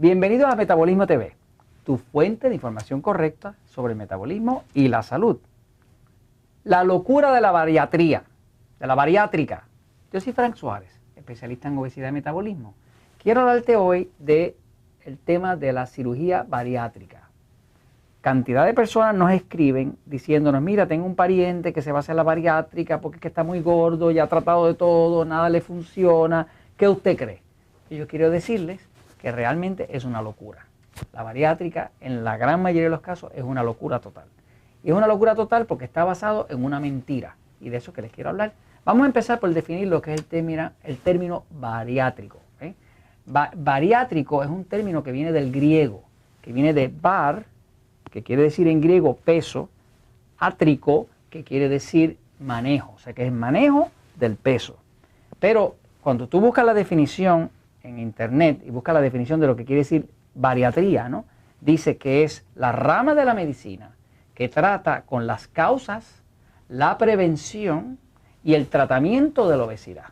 Bienvenidos a Metabolismo TV, tu fuente de información correcta sobre el metabolismo y la salud. La locura de la bariatría, de la bariátrica. Yo soy Frank Suárez, especialista en obesidad y metabolismo. Quiero hablarte hoy del tema de la cirugía bariátrica. Cantidad de personas nos escriben diciéndonos, mira, tengo un pariente que se va a hacer la bariátrica porque es que está muy gordo, ya ha tratado de todo, nada le funciona. ¿Qué usted cree? Y yo quiero decirles que realmente es una locura. La bariátrica, en la gran mayoría de los casos, es una locura total. Y es una locura total porque está basado en una mentira. Y de eso que les quiero hablar. Vamos a empezar por definir lo que es el término bariátrico. Bariátrico es un término que viene del griego, que viene de bar, que quiere decir en griego peso, átrico, que quiere decir manejo, o sea que es manejo del peso. Pero cuando tú buscas la definición en internet y buscas la definición de lo que quiere decir bariatría, ¿no? Dice que es la rama de la medicina que trata con las causas, la prevención y el tratamiento de la obesidad.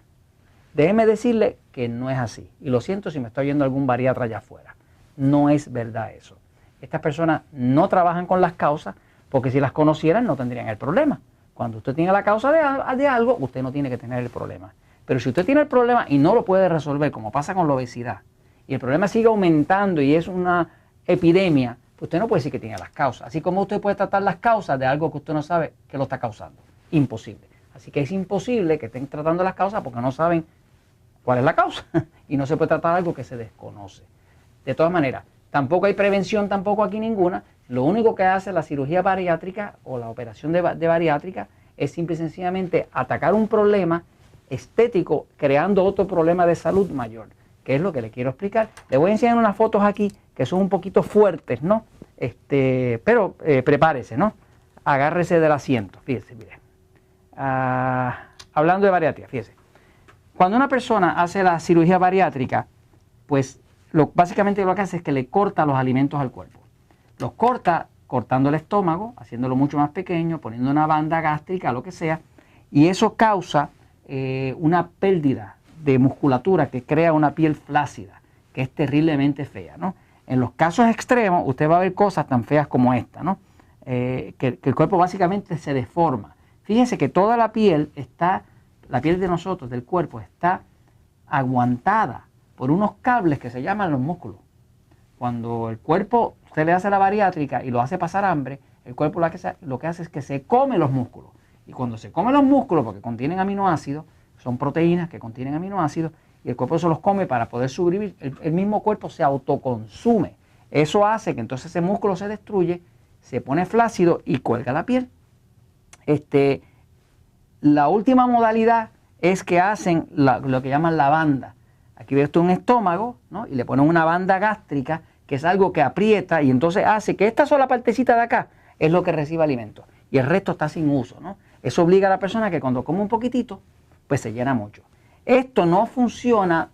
Déjeme decirle que no es así. Y lo siento si me está oyendo algún bariatra allá afuera. No es verdad eso. Estas personas no trabajan con las causas porque si las conocieran no tendrían el problema. Cuando usted tiene la causa de algo, usted no tiene que tener el problema. Pero si usted tiene el problema y no lo puede resolver, como pasa con la obesidad, y el problema sigue aumentando y es una epidemia, pues usted no puede decir que tiene las causas. Así como usted puede tratar las causas de algo que usted no sabe que lo está causando. Imposible. Así que es imposible que estén tratando las causas porque no saben cuál es la causa. Y no se puede tratar algo que se desconoce. De todas maneras, tampoco hay prevención, tampoco aquí ninguna. Lo único que hace la cirugía bariátrica o la operación de bariátrica es simple y sencillamente atacar un problema estético creando otro problema de salud mayor, que es lo que le quiero explicar. Le voy a enseñar unas fotos aquí que son un poquito fuertes, ¿no? Pero prepárese, ¿no? Agárrese del asiento, fíjese, mire. Hablando de bariátrica, fíjese. Cuando una persona hace la cirugía bariátrica, pues básicamente lo que hace es que le corta los alimentos al cuerpo. Los corta cortando el estómago, haciéndolo mucho más pequeño, poniendo una banda gástrica, lo que sea, y eso causa una pérdida de musculatura que crea una piel flácida, que es terriblemente fea, ¿no? En los casos extremos, usted va a ver cosas tan feas como esta, ¿no? Que el cuerpo básicamente se deforma. Fíjense que toda la piel de nosotros, del cuerpo, está aguantada por unos cables que se llaman los músculos. Cuando el cuerpo, usted le hace la bariátrica y lo hace pasar hambre, el cuerpo lo que hace es que se come los músculos. Y cuando se come los músculos, porque contienen aminoácidos, son proteínas que contienen aminoácidos, y el cuerpo se los come para poder sobrevivir, el mismo cuerpo se autoconsume. Eso hace que entonces ese músculo se destruye, se pone flácido y cuelga la piel. La última modalidad es que hacen lo que llaman la banda. Aquí ve usted un estómago, ¿no? Y le ponen una banda gástrica, que es algo que aprieta y entonces hace que esta sola partecita de acá es lo que recibe alimento. Y el resto está sin uso, ¿no? Eso obliga a la persona que cuando come un poquitito, pues se llena mucho. Esto no funciona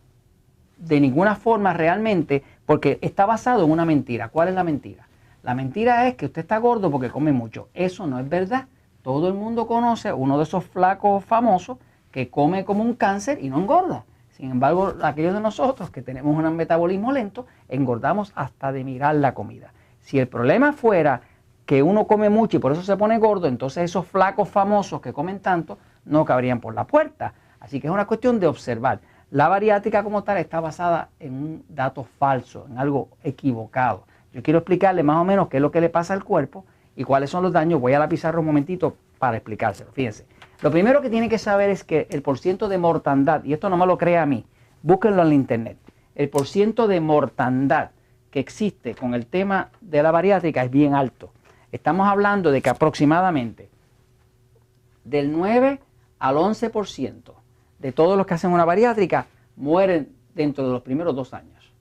de ninguna forma realmente porque está basado en una mentira. ¿Cuál es la mentira? La mentira es que usted está gordo porque come mucho. Eso no es verdad. Todo el mundo conoce uno de esos flacos famosos que come como un cáncer y no engorda. Sin embargo, aquellos de nosotros que tenemos un metabolismo lento, engordamos hasta de mirar la comida. Si el problema fuera que uno come mucho y por eso se pone gordo, entonces esos flacos famosos que comen tanto no cabrían por la puerta. Así que es una cuestión de observar. La bariátrica como tal está basada en un dato falso, en algo equivocado. Yo quiero explicarle más o menos qué es lo que le pasa al cuerpo y cuáles son los daños. Voy a la pizarra un momentito para explicárselo. Fíjense. Lo primero que tiene que saber es que el porciento de mortandad, y esto no me lo crea a mí, búsquenlo en la internet, el porciento de mortandad que existe con el tema de la bariátrica es bien alto. Estamos hablando de que aproximadamente del 9 al 11% de todos los que hacen una bariátrica mueren dentro de los primeros 2 años.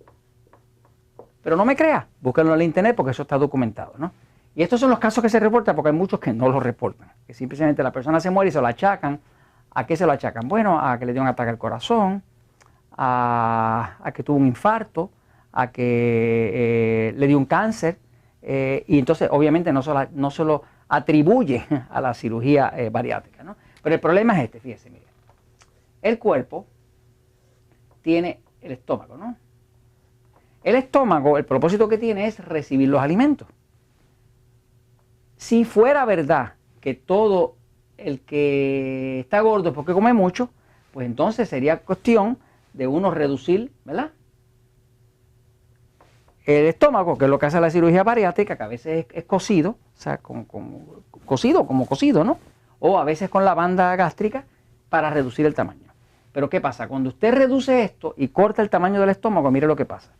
Pero no me crea, búsquenlo en la internet porque eso está documentado, ¿no? Y estos son los casos que se reportan porque hay muchos que no los reportan. Que simplemente la persona se muere y se lo achacan. ¿A qué se lo achacan? Bueno, a que le dio un ataque al corazón, a que tuvo un infarto, a que le dio un cáncer. Y entonces obviamente no se lo atribuye a la cirugía bariátrica, ¿no? Pero el problema es este, fíjese, mire. El cuerpo tiene el estómago, ¿no? El estómago, el propósito que tiene es recibir los alimentos. Si fuera verdad que todo el que está gordo es porque come mucho, pues entonces sería cuestión de uno reducir, ¿verdad?, el estómago, que es lo que hace la cirugía bariátrica, que a veces es cosido, o sea, cosido, ¿no? O a veces con la banda gástrica para reducir el tamaño. Pero ¿qué pasa? Cuando usted reduce esto y corta el tamaño del estómago, mire lo que pasa.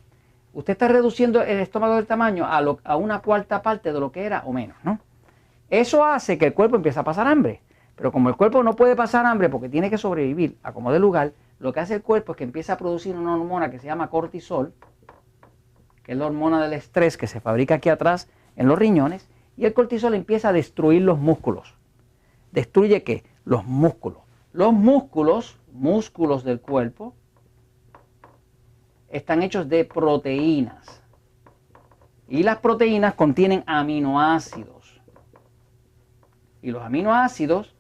Usted está reduciendo el estómago del tamaño a una cuarta parte de lo que era o menos, ¿no? Eso hace que el cuerpo empiece a pasar hambre. Pero como el cuerpo no puede pasar hambre porque tiene que sobrevivir a como de lugar, lo que hace el cuerpo es que empieza a producir una hormona que se llama cortisol, que es la hormona del estrés que se fabrica aquí atrás en los riñones, y el cortisol empieza a destruir los músculos. ¿Destruye qué? Los músculos. Los músculos del cuerpo, están hechos de proteínas. Y las proteínas contienen aminoácidos. Y los aminoácidos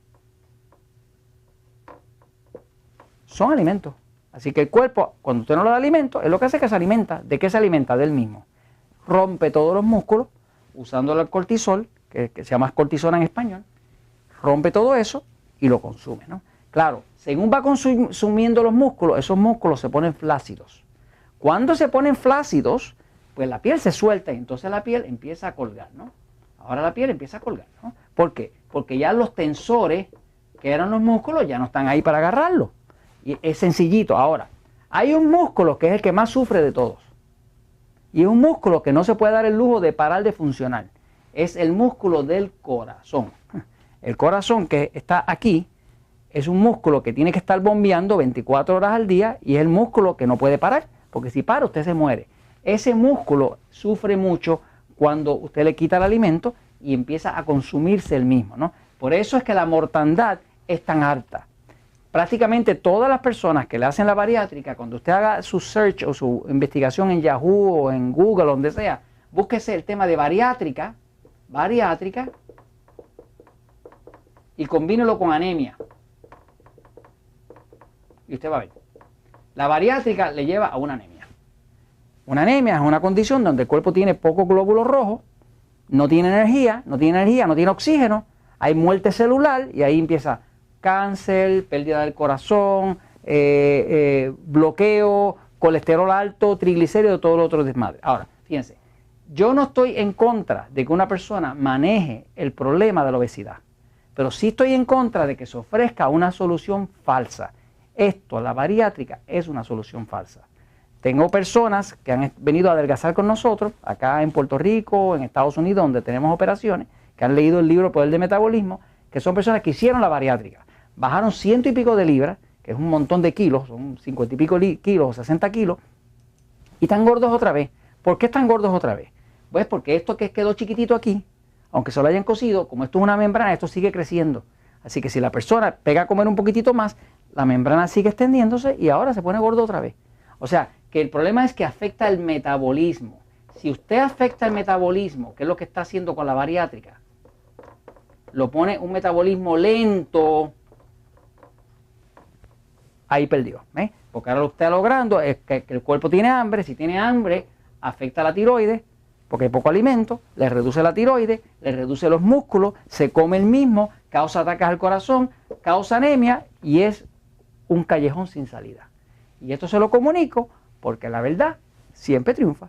son alimentos. Así que el cuerpo, cuando usted no le da alimento, es lo que hace que se alimenta. ¿De qué se alimenta? Del mismo. Rompe todos los músculos usando el cortisol, que se llama cortisona en español. Rompe todo eso y lo consume, ¿no? Claro, según va consumiendo los músculos, esos músculos se ponen flácidos. Cuando se ponen flácidos, pues la piel se suelta y entonces la piel empieza a colgar, ¿no? Ahora la piel empieza a colgar, ¿no? ¿Por qué? Porque ya los tensores, que eran los músculos, ya no están ahí para agarrarlo. Y es sencillito. Ahora, hay un músculo que es el que más sufre de todos. Y es un músculo que no se puede dar el lujo de parar de funcionar. Es el músculo del corazón. El corazón, que está aquí, es un músculo que tiene que estar bombeando 24 horas al día y es el músculo que no puede parar, porque si para usted se muere. Ese músculo sufre mucho cuando usted le quita el alimento y empieza a consumirse el mismo, ¿no? Por eso es que la mortandad es tan alta. Prácticamente todas las personas que le hacen la bariátrica, cuando usted haga su search o su investigación en Yahoo o en Google, donde sea, búsquese el tema de bariátrica, y combínelo con anemia. Y usted va a ver. La bariátrica le lleva a una anemia. Una anemia es una condición donde el cuerpo tiene pocos glóbulos rojos, no tiene energía, no tiene oxígeno, hay muerte celular y ahí empieza cáncer, pérdida del corazón, bloqueo, colesterol alto, triglicéridos, todo lo otro desmadre. Ahora, fíjense, yo no estoy en contra de que una persona maneje el problema de la obesidad, pero sí estoy en contra de que se ofrezca una solución falsa. Esto, la bariátrica, es una solución falsa. Tengo personas que han venido a adelgazar con nosotros, acá en Puerto Rico, en Estados Unidos, donde tenemos operaciones, que han leído el libro Poder del Metabolismo, que son personas que hicieron la bariátrica. Bajaron 100 y pico de libras, que es un montón de kilos, son 50 y pico kilos o 60 kilos, y están gordos otra vez. ¿Por qué están gordos otra vez? Pues porque esto que quedó chiquitito aquí, aunque se lo hayan cosido, como esto es una membrana, esto sigue creciendo. Así que si la persona pega a comer un poquitito más, la membrana sigue extendiéndose y ahora se pone gordo otra vez. O sea, que el problema es que afecta el metabolismo. Si usted afecta el metabolismo, que es lo que está haciendo con la bariátrica, lo pone un metabolismo lento, ahí perdió, ¿eh? Porque ahora lo que está logrando es que el cuerpo tiene hambre. Si tiene hambre, afecta la tiroides, porque hay poco alimento, le reduce la tiroides, le reduce los músculos, se come el mismo, causa ataques al corazón, causa anemia y es un callejón sin salida. Y esto se lo comunico porque la verdad siempre triunfa.